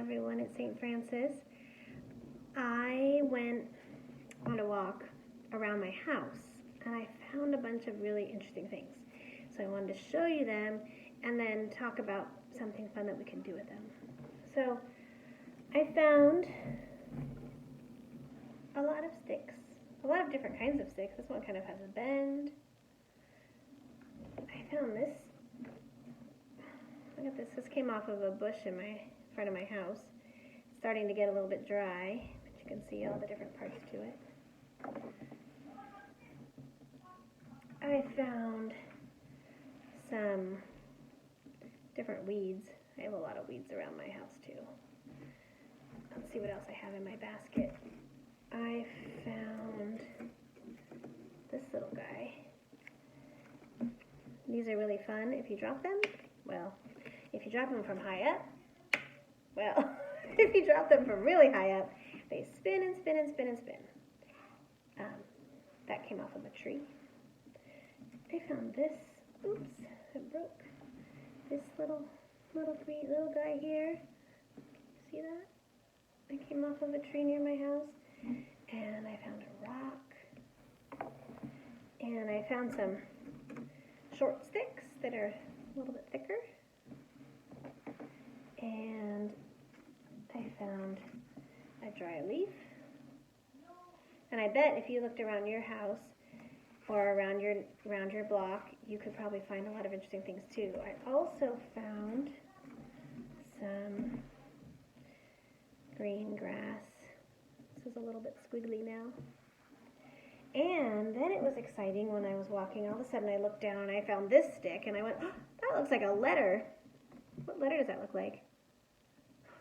everyone at St. Francis. I went on a walk around my house and I found a bunch of really interesting things. So I wanted to show you them and then talk about something fun that we can do with them. So I found a lot of sticks, a lot of different kinds of sticks. This one kind of has a bend. I found this. Look at this. This came off of a bush in front of my house. It's starting to get a little bit dry, but you can see all the different parts to it. I found some different weeds. I have a lot of weeds around my house too. Let's see what else I have in my basket. I found this little guy. These are really fun if you drop them. Well, if you drop them from high up, if you drop them from really high up, they spin and spin and spin and spin. That came off of a tree. I found this. Oops, it broke. This little guy here. See that? It came off of a tree near my house. And I found a rock. And I found some short sticks that are a little bit thicker. And I found a dry leaf. And I bet if you looked around your house or around your block, you could probably find a lot of interesting things too. I also found some green grass. This is a little bit squiggly now. And then it was exciting when I was walking. All of a sudden I looked down and I found this stick and I went, oh, that looks like a letter. What letter does that look like?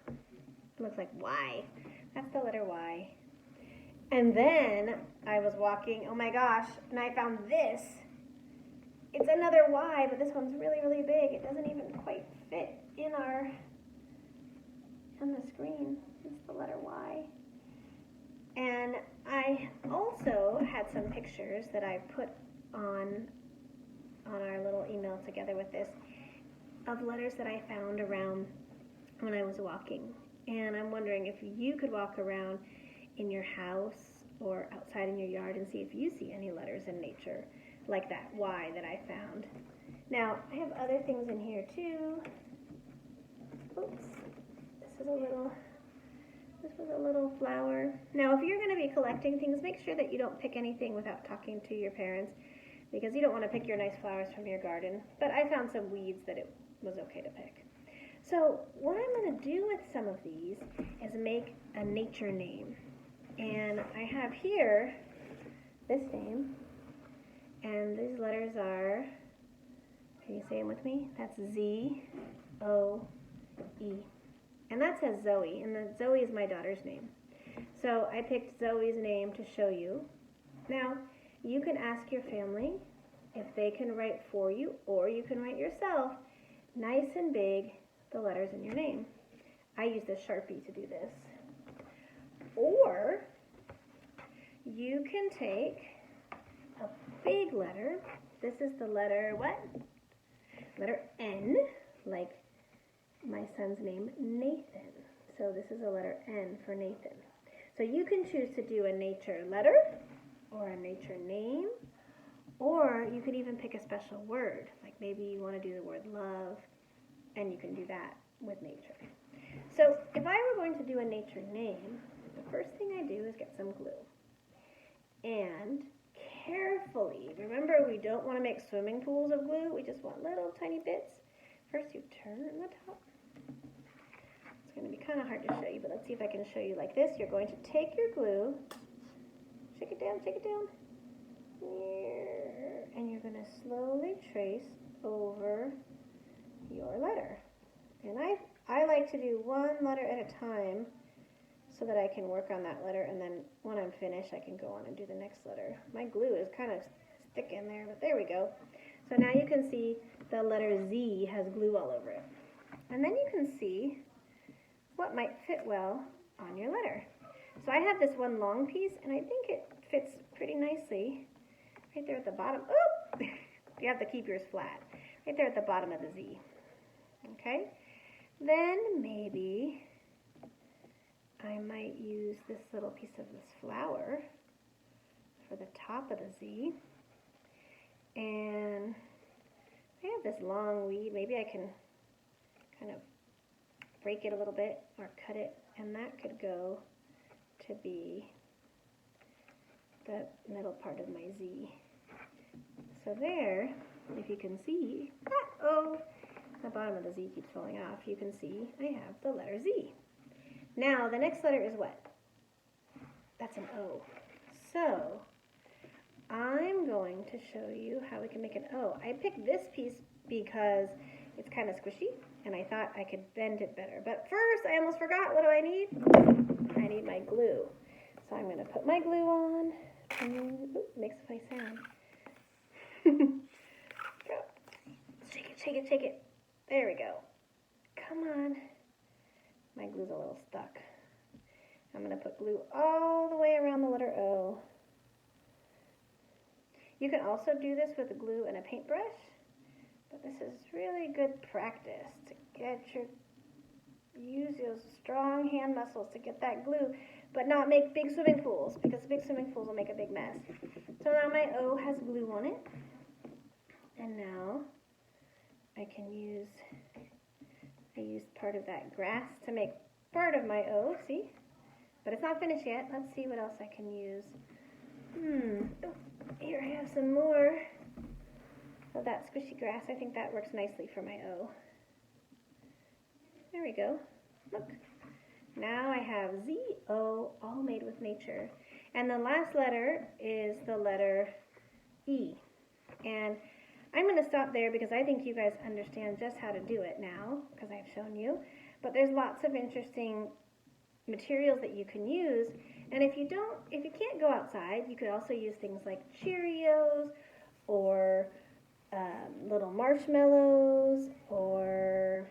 It looks like Y. That's the letter Y. And then I was walking, oh my gosh, and I found this. It's another Y, but this one's really, really big. It doesn't even quite fit on the screen. It's the letter Y. And I also had some pictures that I put on our little email together with this of letters that I found around when I was walking. And I'm wondering if you could walk around in your house or outside in your yard and see if you see any letters in nature like that Y that I found. Now, I have other things in here too. Oops. This was a little flower. Now, if you're going to be collecting things, make sure that you don't pick anything without talking to your parents because you don't want to pick your nice flowers from your garden. But I found some weeds that it was okay to pick. So what I'm going to do with some of these is make a nature name. And I have here this name. And these letters are, can you say them with me? That's Z-O-E. And that says Zoe, and Zoe is my daughter's name. So I picked Zoe's name to show you. Now, you can ask your family if they can write for you, or you can write yourself, nice and big, the letters in your name. I used a Sharpie to do this. Or you can take a big letter. This is the letter what? Letter N, like my son's name, Nathan. So this is a letter N for Nathan. So you can choose to do a nature letter or a nature name, or you could even pick a special word, like maybe you want to do the word love, and you can do that with nature. So if I were going to do a nature name, the first thing I do is get some glue. And carefully, remember we don't want to make swimming pools of glue, we just want little tiny bits. First you turn the top. It's going to be kind of hard to show you, but let's see if I can show you like this. You're going to take your glue, shake it down, and you're going to slowly trace over your letter. And I like to do one letter at a time so that I can work on that letter, and then when I'm finished I can go on and do the next letter. My glue is kind of thick in there, but there we go. So now you can see the letter Z has glue all over it. And then you can see what might fit well on your letter. So I have this one long piece, and I think it fits pretty nicely right there at the bottom. Oop! You have to keep yours flat. Right there at the bottom of the Z. Okay? Then maybe I might use this little piece of this flower for the top of the Z. And I have this long weed. Maybe I can kind of break it a little bit or cut it, and that could go to be the middle part of my Z. So there, if you can see, the bottom of the Z keeps falling off. You can see I have the letter Z. Now, the next letter is what? That's an O. So, I'm going to show you how we can make an O. I picked this piece because it's kind of squishy, and I thought I could bend it better. But first, I almost forgot. What do I need? I need my glue. So I'm going to put my glue on. And, it makes a funny sound. Shake it, shake it, shake it. There we go. Come on. My glue's a little stuck. I'm going to put glue all the way around the letter O. You can also do this with glue and a paintbrush, but this is really good practice to use those strong hand muscles to get that glue, but not make big swimming pools, because big swimming pools will make a big mess. So now my O has glue on it, and now I used part of that grass to make part of my O, see? But it's not finished yet. Let's see what else I can use. Oh, here I have some more of that squishy grass. I think that works nicely for my O. There we go. Look. Now I have Z-O, all made with nature. And the last letter is the letter E. And I'm going to stop there because I think you guys understand just how to do it now, because I've shown you. But there's lots of interesting materials that you can use. And if you can't go outside, you could also use things like Cheerios or little marshmallows or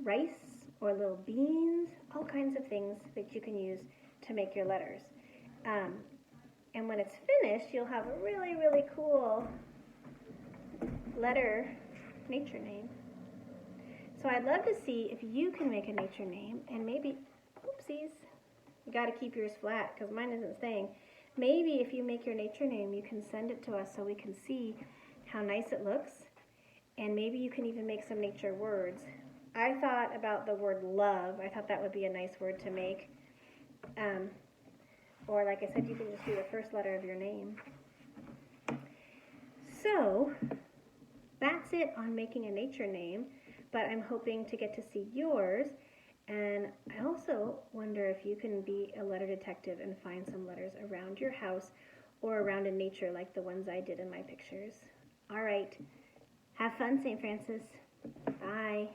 rice or little beans, all kinds of things that you can use to make your letters. And when it's finished, you'll have a really, really cool letter nature name. So I'd love to see if you can make a nature name, and maybe, oopsies, you got to keep yours flat because mine isn't staying. Maybe if you make your nature name, you can send it to us so we can see how nice it looks, and maybe you can even make some nature words. I thought about the word love. I thought that would be a nice word to make. Or like I said, you can just do the first letter of your name. So that's it on making a nature name, but I'm hoping to get to see yours. And I also wonder if you can be a letter detective and find some letters around your house or around in nature like the ones I did in my pictures. All right. Have fun, St. Francis. Bye.